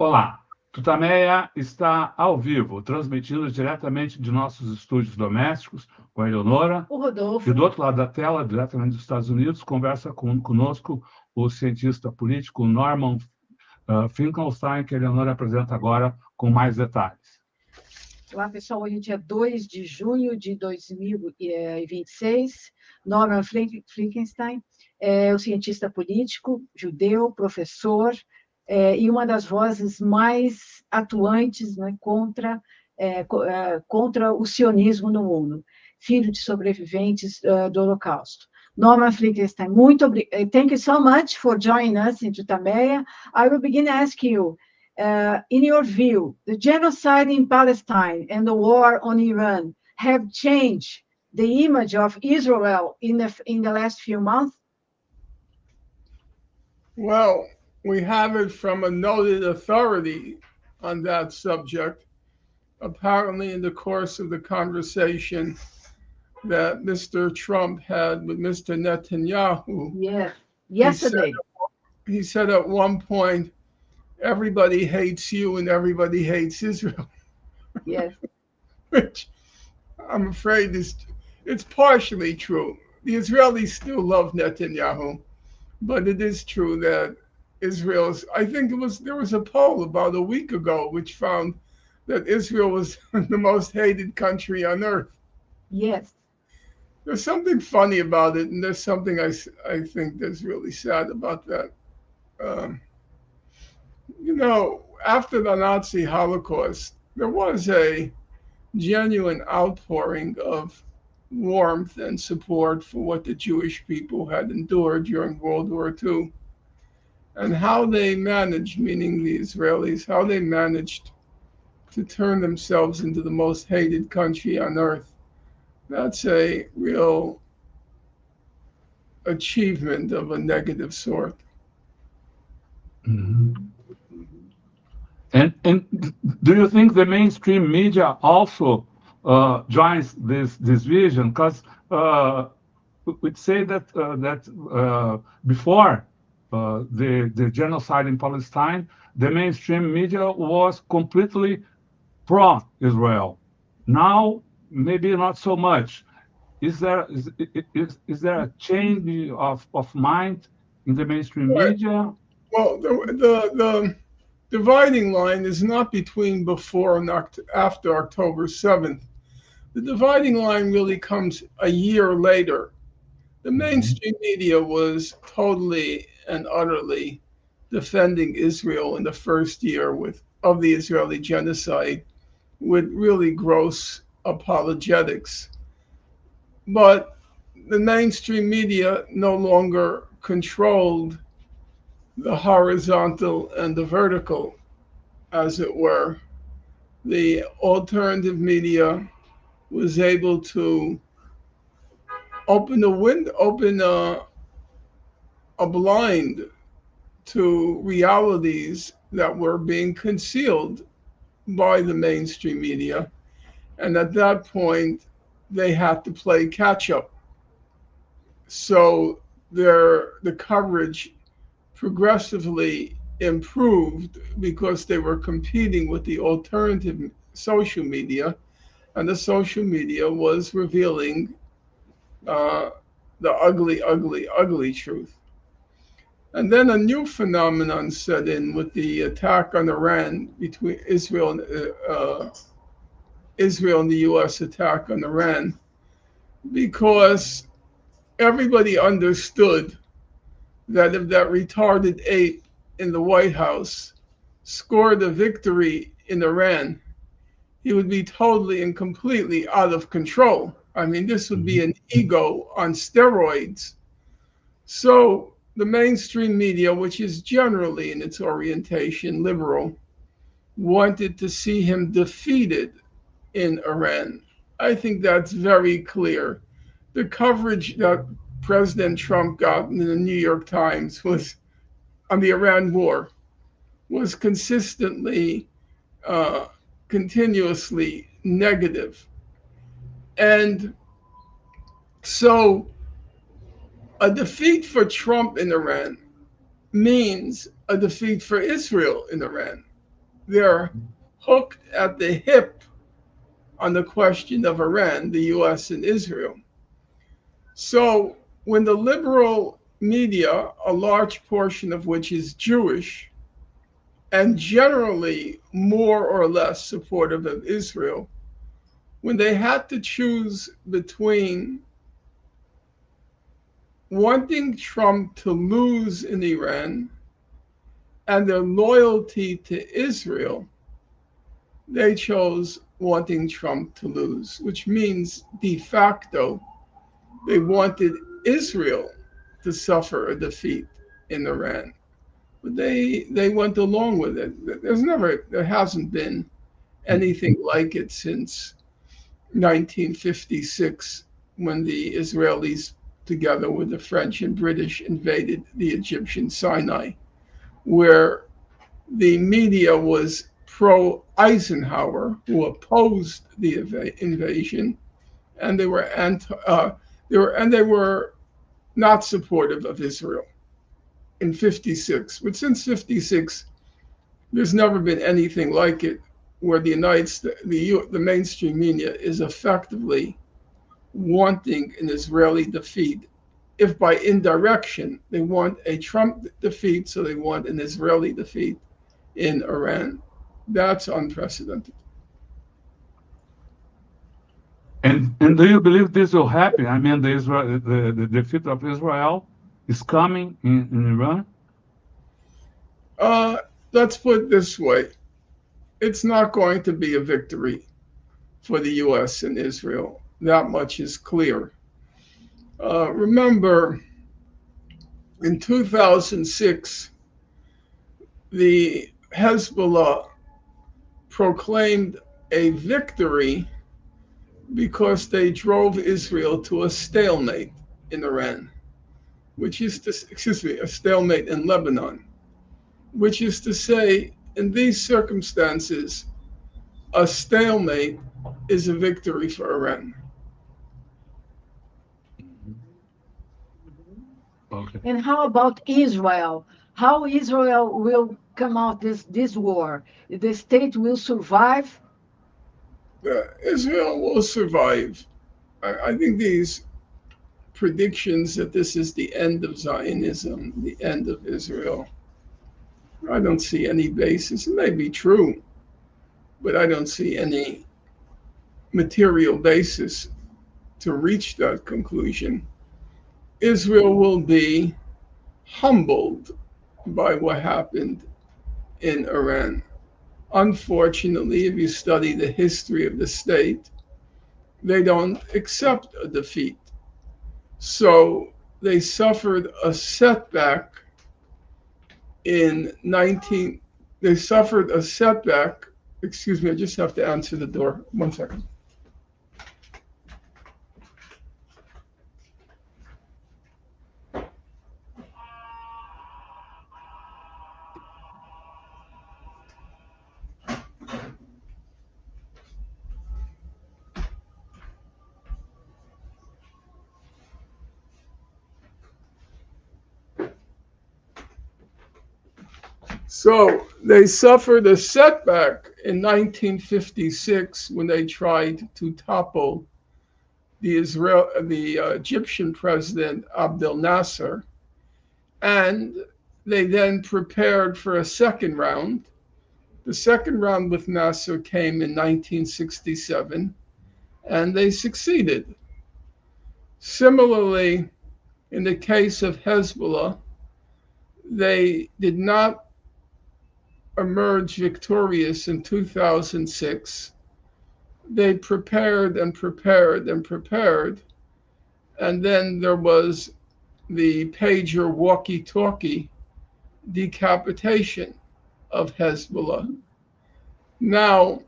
Olá, TUTAMÉIA está ao vivo, transmitindo diretamente de nossos estúdios domésticos com a Eleonora. O Rodolfo. E do outro lado da tela, diretamente dos Estados Unidos, conversa conosco o cientista político Norman Finkelstein, que a Eleonora apresenta agora com mais detalhes. Olá, pessoal. Hoje é dia 2 de junho de 2026. Norman Finkelstein é o cientista político, judeu, professor, e uma das vozes mais atuantes, né, contra o sionismo no mundo, filho de sobreviventes do Holocausto. Norman Finkelstein, muito obrigado. Thank you so much for joining us in TUTAMÉIA. I will begin to ask you, in your view, the genocide in Palestine and the war on Iran have changed the image of Israel in the last few months? Well, we have it from a noted authority on that subject, apparently in the course of the conversation that Mr. Trump had with Mr. Netanyahu. Yes, yesterday. He said at one point, everybody hates you and everybody hates Israel. Yes. Which I'm afraid it's partially true. The Israelis still love Netanyahu, but it is true that I think there was a poll about a week ago which found that Israel was the most hated country on earth. Yes. There's something funny about it, and there's something I think that's really sad about that. After the Nazi Holocaust, there was a genuine outpouring of warmth and support for what the Jewish people had endured during World War II. And how they managed, meaning the Israelis, how they managed to turn themselves into the most hated country on earth. That's a real achievement of a negative sort. Mm-hmm. And do you think the mainstream media also joins this vision? Because we'd say that before the genocide in Palestine, the mainstream media was completely pro-Israel. Now, maybe not so much. Is there a change of mind in the mainstream media? Well, the dividing line is not between before and after October 7th. The dividing line really comes a year later. The mainstream media was totally and utterly defending Israel in the first year of the Israeli genocide with really gross apologetics. But the mainstream media no longer controlled the horizontal and the vertical, as it were. The alternative media was able to open a blind to realities that were being concealed by the mainstream media. And at that point, they had to play catch up. So the coverage progressively improved because they were competing with the alternative social media, and the social media was revealing the ugly, ugly, ugly truth. And then a new phenomenon set in with the attack on Iran between Israel and the U.S. attack on Iran, because everybody understood that if that retarded ape in the White House scored a victory in Iran, he would be totally and completely out of control. I mean, this would be an ego on steroids. So the mainstream media, which is generally in its orientation liberal, wanted to see him defeated in Iran. I think that's very clear. The coverage that President Trump got in the New York Times was on the Iran war was consistently, continuously negative. And so a defeat for Trump in Iran means a defeat for Israel in Iran. they're hooked at the hip on the question of Iran, the US and Israel. So when the liberal media, a large portion of which is Jewish, and generally more or less supportive of Israel, when they had to choose between wanting Trump to lose in Iran and their loyalty to Israel, they chose wanting Trump to lose, which means de facto they wanted Israel to suffer a defeat in Iran. But they went along with it. There hasn't been anything like it since 1956, when the Israelis, together with the French and British, invaded the Egyptian Sinai, where the media was pro-Eisenhower, who opposed the invasion, and they were not supportive of Israel in 56. But since 56, there's never been anything like it, where the mainstream media is effectively wanting an Israeli defeat. If by indirection they want a Trump defeat, so they want an Israeli defeat in Iran. That's unprecedented. And do you believe this will happen? I mean, the defeat of Israel is coming in Iran? Let's put it this way. It's not going to be a victory for the US and Israel. That much is clear. Remember, in 2006, the Hezbollah proclaimed a victory because they drove Israel to a stalemate in Iran, a stalemate in Lebanon, which is to say, in these circumstances, a stalemate is a victory for Iran. Okay. And how about Israel? How Israel will come out this war? The state will survive? Israel will survive. I think these predictions that this is the end of Zionism, the end of Israel, I don't see any basis. It may be true, but I don't see any material basis to reach that conclusion. Israel will be humbled by what happened in Iran. Unfortunately, if you study the history of the state, they don't accept a defeat. So they suffered a setback excuse me, I just have to answer the door. 1 second. So they suffered a setback in 1956 when they tried to topple the Egyptian president Abdel Nasser, and they then prepared for a second round. The second round with Nasser came in 1967, and they succeeded. Similarly, in the case of Hezbollah, they did not emerge victorious in 2006. They prepared and prepared and prepared, and then there was the pager walkie-talkie decapitation of Hezbollah. Now,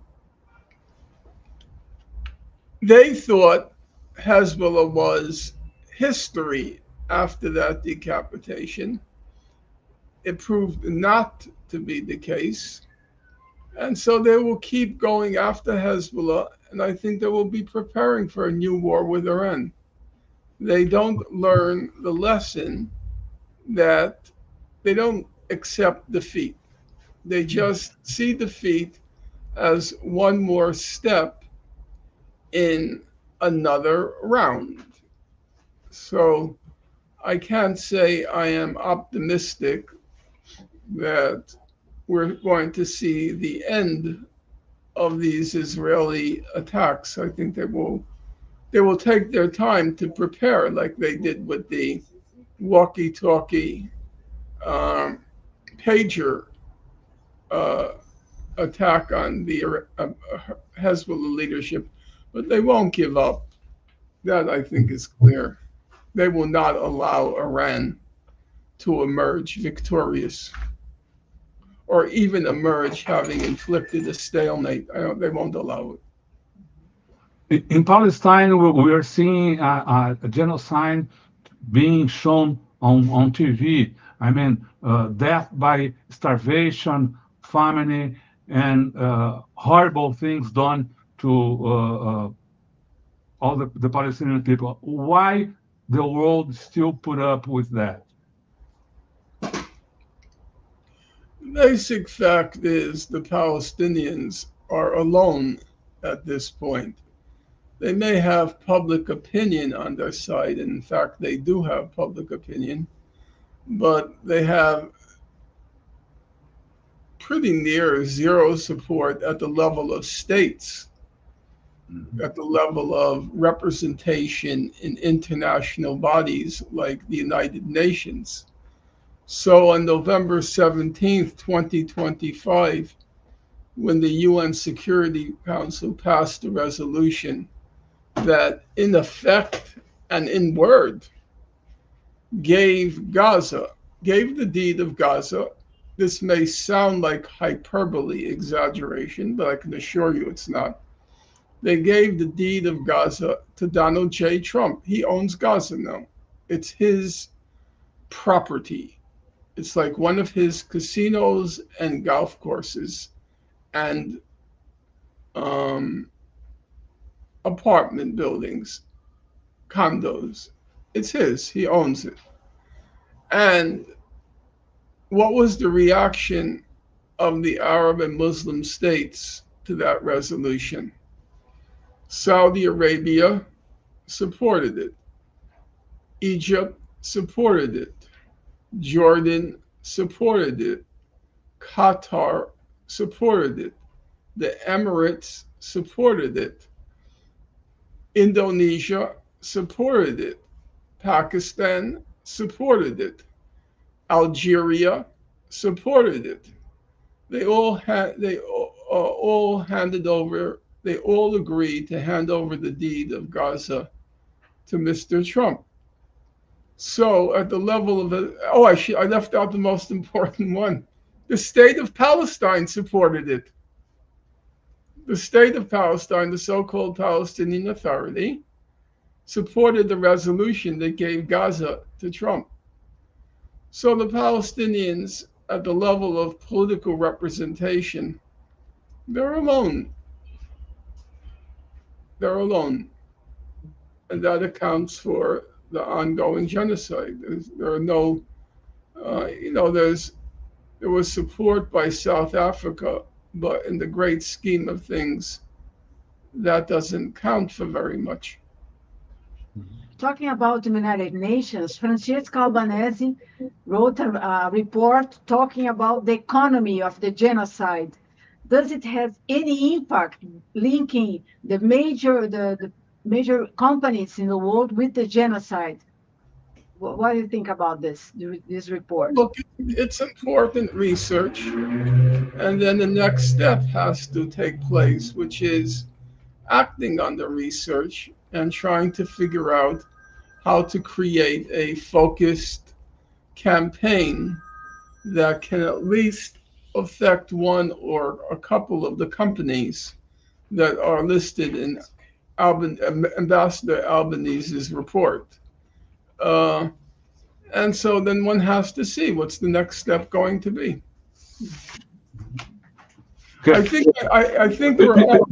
they thought Hezbollah was history after that decapitation. It proved not to be the case. And so they will keep going after Hezbollah, and I think they will be preparing for a new war with Iran. They don't learn the lesson that they don't accept defeat. They just see defeat as one more step in another round. So I can't say I am optimistic that we're going to see the end of these Israeli attacks. I think they will take their time to prepare, like they did with the walkie-talkie pager attack on the Hezbollah leadership, but they won't give up. That I think is clear. They will not allow Iran to emerge victorious, or even emerge having inflicted a stalemate. They won't allow it. In Palestine, we are seeing a genocide being shown on TV. I mean, death by starvation, famine, and horrible things done to all the Palestinian people. Why the world still put up with that? The basic fact is the Palestinians are alone at this point. They may have public opinion on their side, and in fact, they do have public opinion, but they have pretty near zero support at the level of states, at the level of representation in international bodies like the United Nations. So on November 17th, 2025, when the UN Security Council passed a resolution that in effect and in word gave the deed of Gaza. This may sound like hyperbole, exaggeration, but I can assure you it's not. They gave the deed of Gaza to Donald J. Trump. He owns Gaza now. It's his property. It's like one of his casinos and golf courses and apartment buildings, condos. It's his. He owns it. And what was the reaction of the Arab and Muslim states to that resolution? Saudi Arabia supported it. Egypt supported it. Jordan supported it. Qatar supported it. The Emirates supported it. Indonesia supported it. Pakistan supported it. Algeria supported it. They all agreed to hand over the deed of Gaza to Mr. Trump. So at the level of I left out the most important one. The state of Palestine supported it. The state of Palestine, the so-called Palestinian Authority, supported the resolution that gave Gaza to Trump. So the Palestinians, at the level of political representation, they're alone. They're alone. And that accounts for the ongoing genocide. There are no, there was support by South Africa, but in the great scheme of things, that doesn't count for very much. Talking about the United Nations, Francesca Albanese wrote a report talking about the economy of the genocide. Does it have any impact linking the major companies in the world with the genocide? What do you think about this report? Look, it's important research, and then the next step has to take place, which is acting on the research and trying to figure out how to create a focused campaign that can at least affect one or a couple of the companies that are listed in Ambassador Albanese's report. And so then one has to see what's the next step going to be. Okay. I think we're all...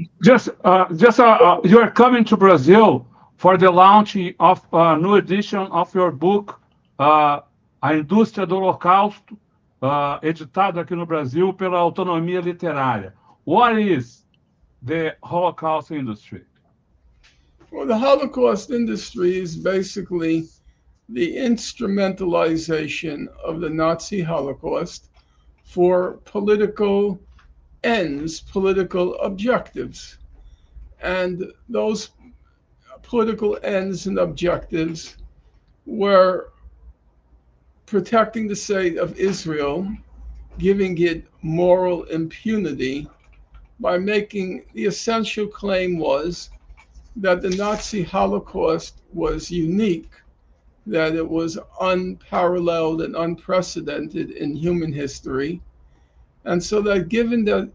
You are coming to Brazil for the launch of a new edition of your book, A Indústria do Holocausto, editado aqui no Brasil pela Autonomia Literária. What is the Holocaust industry? Well, the Holocaust industry is basically the instrumentalization of the Nazi Holocaust for political ends, political objectives. And those political ends and objectives were protecting the state of Israel, giving it moral impunity by making the essential claim was that the Nazi Holocaust was unique, that it was unparalleled and unprecedented in human history. And so that given that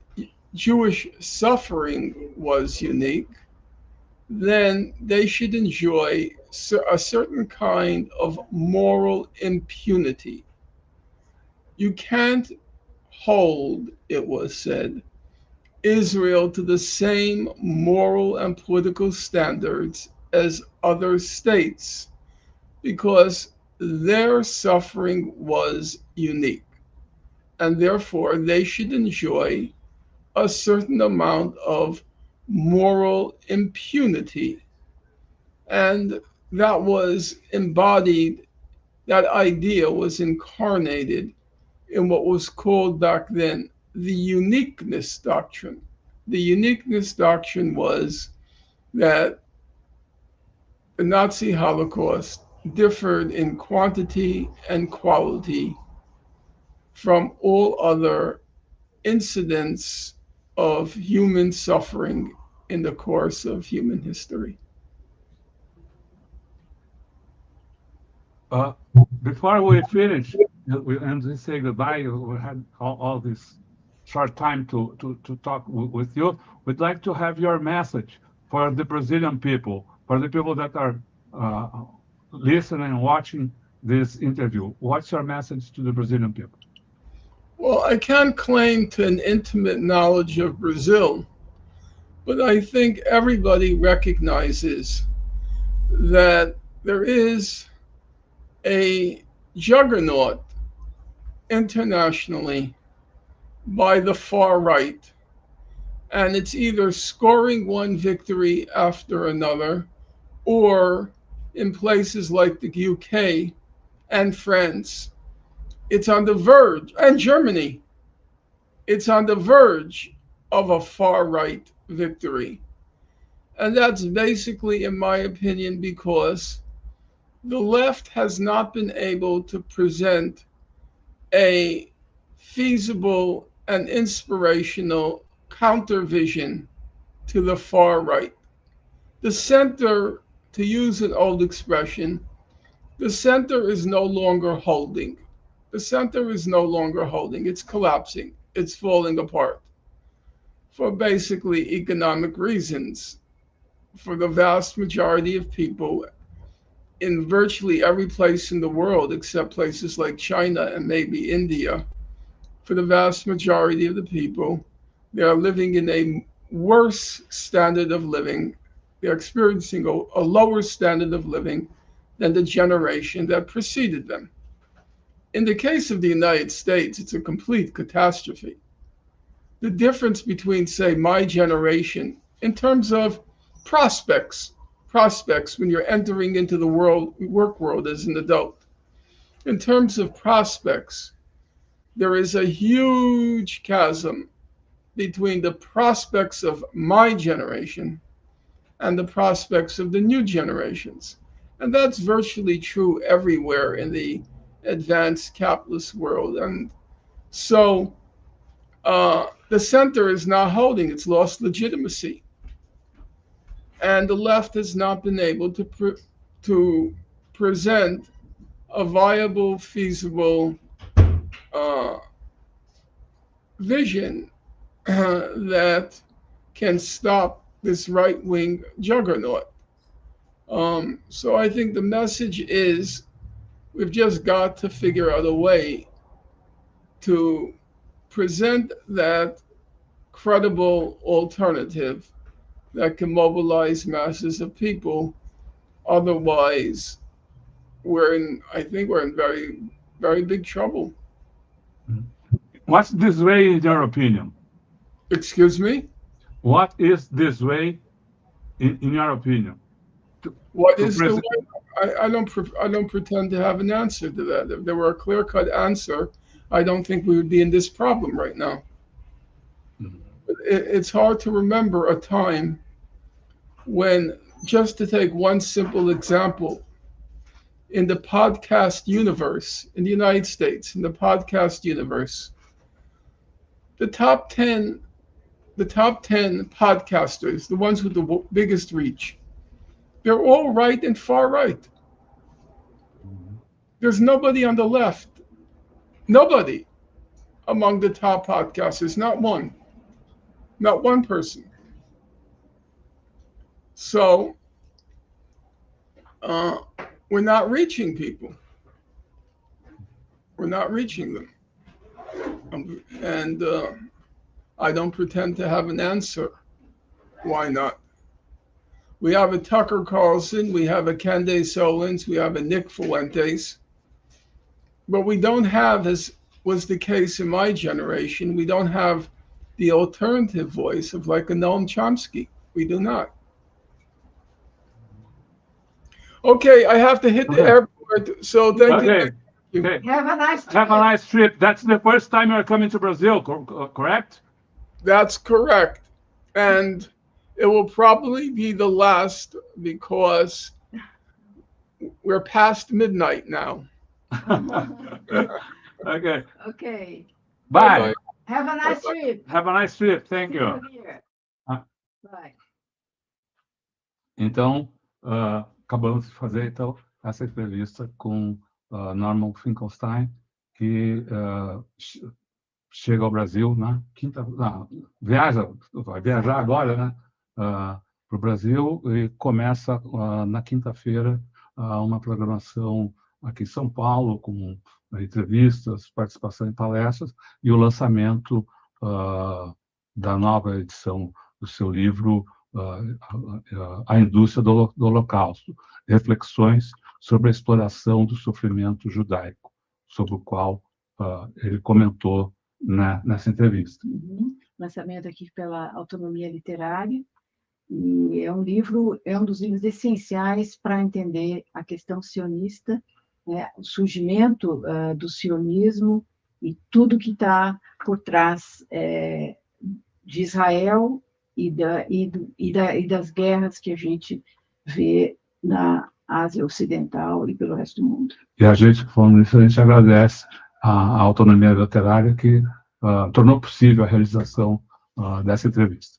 Jewish suffering was unique, then they should enjoy a certain kind of moral impunity. You can't hold, it was said, Israel to the same moral and political standards as other states because their suffering was unique. And therefore, they should enjoy a certain amount of moral impunity. And that was embodied, that idea was incarnated in what was called back then the uniqueness doctrine. The uniqueness doctrine was that the Nazi Holocaust differed in quantity and quality from all other incidents of human suffering in the course of human history. Before we finish and we say goodbye, we had all this short time to talk with you. We'd like to have your message for the Brazilian people, for the people that are listening and watching this interview. What's your message to the Brazilian people? Well, I can't claim to an intimate knowledge of Brazil, but I think everybody recognizes that there is a juggernaut internationally by the far right, and it's either scoring one victory after another, or in places like the UK and France, it's on the verge, and Germany, it's on the verge of a far right victory. And that's basically, in my opinion, because the left has not been able to present a feasible and inspirational countervision to the far right. The center, to use an old expression, the center is no longer holding. The center is no longer holding. It's collapsing. It's falling apart for basically economic reasons. For the vast majority of people in virtually every place in the world, except places like China and maybe India, for the vast majority of the people, they are living in a worse standard of living. They're experiencing a lower standard of living than the generation that preceded them. In the case of the United States, it's a complete catastrophe. The difference between, say, my generation, in terms of prospects when you're entering into the work world as an adult, in terms of prospects, there is a huge chasm between the prospects of my generation and the prospects of the new generations. And that's virtually true everywhere in the advanced capitalist world. And so the center is not holding, it's lost legitimacy. And the left has not been able to present a viable, feasible vision that can stop this right-wing juggernaut. So I think the message is we've just got to figure out a way to present that credible alternative that can mobilize masses of people. Otherwise, I think we're in very, very big trouble. What's this way in your opinion? Excuse me? What is this way in your opinion? What is the way? I don't pretend to have an answer to that. If there were a clear-cut answer, I don't think we would be in this problem right now. It's hard to remember a time when, just to take one simple example, in the podcast universe in the United States, in the podcast universe, the top 10 podcasters, the ones with the biggest reach, they're all right and far right. There's nobody on the left. Nobody among the top podcasters, not one person. So we're not reaching people. We're not reaching them. And I don't pretend to have an answer. Why not? We have a Tucker Carlson, we have a Candace Owens, we have a Nick Fuentes. But we don't have, as was the case in my generation, we don't have the alternative voice of like a Noam Chomsky. We do not. Okay, I have to hit the airport, so thank you. Okay. Have a nice trip. Have a nice trip. That's the first time you're coming to Brazil, correct? That's correct. And it will probably be the last because we're past midnight now. Okay. Okay. Bye. Have a nice trip. Have a nice trip. Thank See you. you here. Bye. Então, acabamos de fazer então essa entrevista com Norman Finkelstein, que chega ao Brasil na vai viajar agora, né, para o Brasil, e começa na quinta-feira uma programação aqui em São Paulo com entrevistas, participação em palestras e o lançamento da nova edição do seu livro A Indústria do Holocausto, reflexões sobre a exploração do sofrimento judaico, sobre o qual ele comentou nessa entrevista. Lançamento aqui pela Autonomia Literária, e é um dos livros essenciais para entender a questão sionista, né, o surgimento do sionismo e tudo que está por trás de Israel e das guerras que a gente vê na Ásia Ocidental e pelo resto do mundo. E a gente, falando isso, a gente agradece a Autonomia Literária que tornou possível a realização dessa entrevista.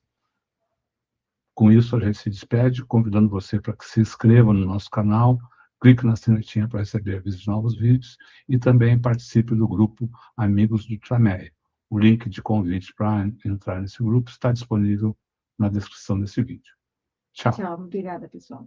Com isso, a gente se despede, convidando você para que se inscreva no nosso canal, clique na sinetinha para receber avisos de novos vídeos e também participe do grupo Amigos do TUTAMÉIA. O link de convite para entrar nesse grupo está disponível na descrição desse vídeo. Tchau. Tchau, obrigada, pessoal.